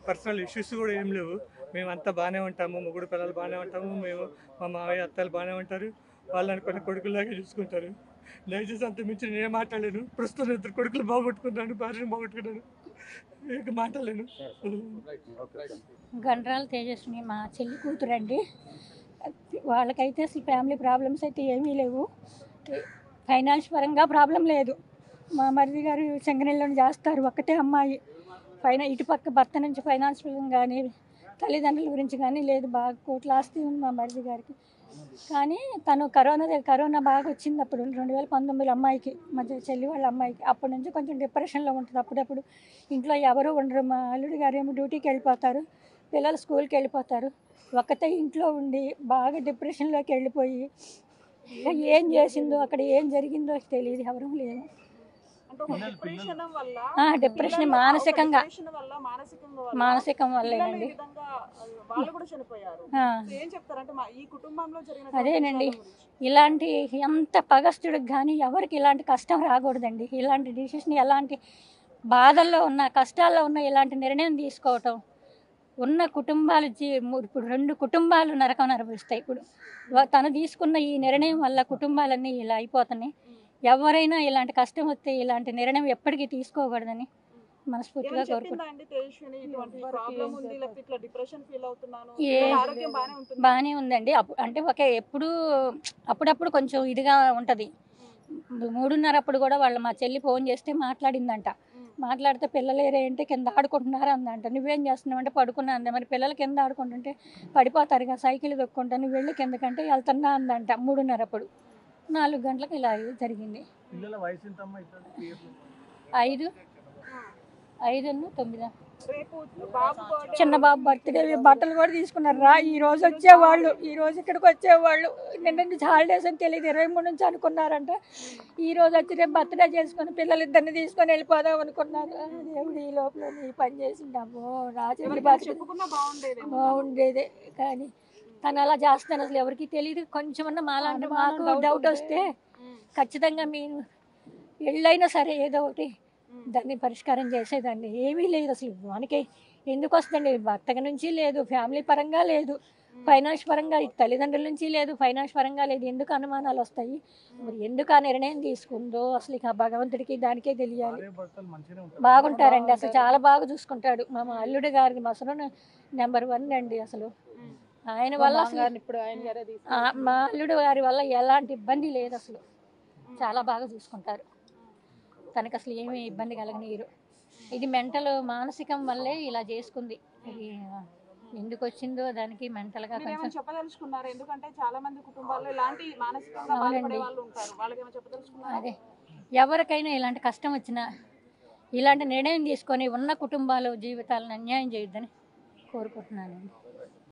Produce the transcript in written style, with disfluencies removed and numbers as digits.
Personal issues కూడా ఏం లేవు. మేమంతా బాగానే ఉంటాము. ముగ్గురు పిల్లలు బాగానే ఉంటాము. మేము మా మామయ్య అత్తలు బాగానే ఉంటారు. వాళ్ళని కొన్ని కొడుకుల్లాగా చూసుకుంటారు. దయచేసి అంత మించి నేనేం మాట్లాడలేను. ప్రస్తుతం 2 కొడుకులు బాగొట్టుకున్నాను, భార్యను బాగొట్టుకున్నాను. ఇక మాట్లాడలేను. గండ్రాల తేజస్విని మా చెల్లి కూతురండి. వాళ్ళకైతే అసలు ఫ్యామిలీ ప్రాబ్లమ్స్ అయితే ఏమీ లేవు. ఫైనాన్స్ పరంగా ప్రాబ్లం లేదు. మా మరిది గారు చెంగనెల్లోని చేస్తారు, ఒక్కటే అమ్మాయి. ఇటుపక్క భర్త నుంచి ఫైనాన్స్ కానీ తల్లిదండ్రుల గురించి కానీ లేదు. బాగా కోట్ల ఆస్తి ఉంది మా మరిది గారికి. కానీ తను కరోనా బాగా వచ్చింది అప్పుడు 2019 అమ్మాయికి, మా చెల్లి వాళ్ళ అమ్మాయికి. అప్పటి నుంచి కొంచెం డిప్రెషన్లో ఉంటుంది. అప్పుడప్పుడు ఇంట్లో ఎవరు ఉండరు. మా అల్లుడి గారు ఏమో డ్యూటీకి వెళ్ళిపోతారు, పిల్లలు స్కూల్కి వెళ్ళిపోతారు. ఒక్కతే ఇంట్లో ఉండి బాగా డిప్రెషన్లోకి వెళ్ళిపోయి ఏం చేసిందో అక్కడ ఏం జరిగిందో తెలియదు, ఎవరూ లేదు. డిప్రెషన్ మానసికం వల్లేనండి. అదేనండి, ఇలాంటి ఎంత పగస్తుడికి కానీ ఎవరికి ఇలాంటి కష్టం రాకూడదండి. ఇలాంటి డిసిషన్, ఎలాంటి బాధల్లో ఉన్న కష్టాల్లో ఉన్న ఇలాంటి నిర్ణయం తీసుకోవటం ఉన్న కుటుంబాలు ఇప్పుడు 2 కుటుంబాలు నరకం అనుభవిస్తాయి. ఇప్పుడు తను తీసుకున్న ఈ నిర్ణయం వల్ల కుటుంబాలన్నీ ఇలా అయిపోతున్నాయి. ఎవరైనా ఇలాంటి కష్టం వస్తే ఇలాంటి నిర్ణయం ఎప్పటికీ తీసుకోకూడదని మనస్ఫూర్తిగా కోరుకుంటున్నాను. బాగానే ఉందండి. అంటే అప్పుడప్పుడు కొంచెం ఇదిగా ఉంటుంది. 3:30 అప్పుడు కూడా మా చెల్లి ఫోన్ చేస్తే మాట్లాడిందంట. మాట్లాడితే పిల్లలేరే అంటే కింద ఆడుకుంటున్నారు అందంట. నువ్వేం చేస్తున్నావు అంటే పడుకున్నా అంద. మరి పిల్లలు కింద ఆడుకుంటుంటే పడిపోతారుగా, సైకిల్ దొక్కుంటా, నువ్వు వెళ్ళి కిందకంటే వెళ్తున్నా అందంట. 3:30 అప్పుడు. 4 గంటలకు ఇలా జరిగింది. 5, 9. చిన్న బాబు బర్త్డే బట్టలు కూడా తీసుకున్నారు. ఈ రోజు వచ్చేవాళ్ళు, ఈ రోజు ఇక్కడికి వచ్చేవాళ్ళు. నిన్న నుంచి హాలిడేస్ అని తెలియదు, 23 నుంచి అనుకున్నారంట. ఈ రోజు వచ్చి రేపు బర్త్డే చేసుకుని పిల్లలిద్దరిని తీసుకొని వెళ్ళిపోదాం అనుకున్నారు. దేవుడు ఈ లోపల ఈ పని చేసిండాము. రాజేంద్ర బాగుండేది కానీ తను అలా చేస్తాను అసలు ఎవరికి తెలియదు. కొంచెమన్నా మాలాంటి మాకు డౌట్ వస్తే ఖచ్చితంగా మీరు ఎళ్ళైనా సరే ఏదో ఒకటి దాన్ని పరిష్కారం చేసేదాన్ని. ఏమీ లేదు అసలు. మనకి ఎందుకు వస్తుందండి? భర్త నుంచి లేదు, ఫ్యామిలీ పరంగా లేదు, ఫైనాన్స్ పరంగా తల్లిదండ్రుల నుంచి లేదు, ఫైనాన్స్ పరంగా లేదు. ఎందుకు అనుమానాలు వస్తాయి? మరి ఎందుకు ఆ నిర్ణయం తీసుకుందో అసలు ఇక భగవంతుడికి దానికే తెలియాలి. బాగుంటారండి, అసలు చాలా బాగా చూసుకుంటాడు. మా అల్లుడి గారికి అసలు నెంబర్ 1 అండి. అసలు ఆయన వల్ల మా అల్లుడు గారి వల్ల ఎలాంటి ఇబ్బంది లేదు. అసలు చాలా బాగా చూసుకుంటారు. తనకు అసలు ఏమీ ఇబ్బంది కలగనీయరు. ఇది మానసికం వల్లే ఇలా చేసుకుంది. ఇది ఎందుకు వచ్చిందో దానికి మెంటల్గా కొంచెం చెప్పదలుచుకున్నారు. ఎందుకంటే చాలా మంది కుటుంబాల్లో ఇలాంటి మానసికంగా బాధపడే వాళ్ళు ఉంటారు. వాళ్ళకి ఏమైనా చెప్పదలుచుకున్నారా? అదే, ఎవరికైనా ఇలాంటి కష్టం వచ్చినా ఇలాంటి నిర్ణయం తీసుకొని ఉన్న కుటుంబాలు జీవితాలను అన్యాయం చేయొద్దని కోరుకుంటున్నానండి.